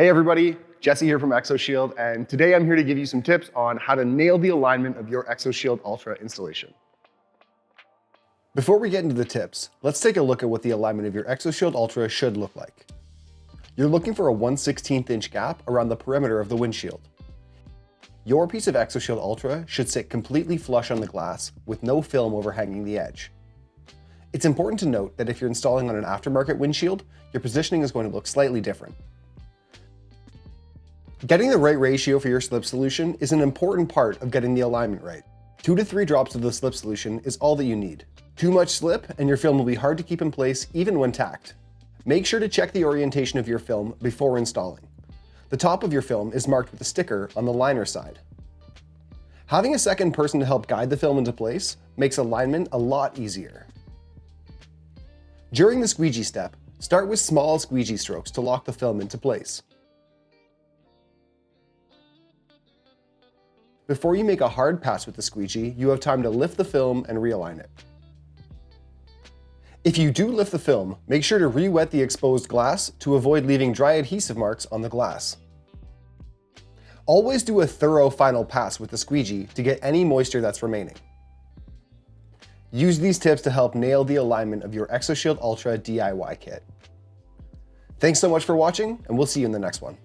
Hey everybody, Jesse here from ExoShield, and today I'm here to give you some tips on how to nail the alignment of your ExoShield ULTRA installation. Before we get into the tips, let's take a look at what the alignment of your ExoShield ULTRA should look like. You're looking for a 1/16 inch gap around the perimeter of the windshield. Your piece of ExoShield ULTRA should sit completely flush on the glass with no film overhanging the edge. It's important to note that if you're installing on an aftermarket windshield, your positioning is going to look slightly different. Getting the right ratio for your slip solution is an important part of getting the alignment right. 2 to 3 drops of the slip solution is all that you need. Too much slip and your film will be hard to keep in place even when tacked. Make sure to check the orientation of your film before installing. The top of your film is marked with a sticker on the liner side. Having a second person to help guide the film into place makes alignment a lot easier. During the squeegee step, start with small squeegee strokes to lock the film into place. Before you make a hard pass with the squeegee, you have time to lift the film and realign it. If you do lift the film, make sure to re-wet the exposed glass to avoid leaving dry adhesive marks on the glass. Always do a thorough final pass with the squeegee to get any moisture that's remaining. Use these tips to help nail the alignment of your ExoShield ULTRA DIY kit. Thanks so much for watching, and we'll see you in the next one.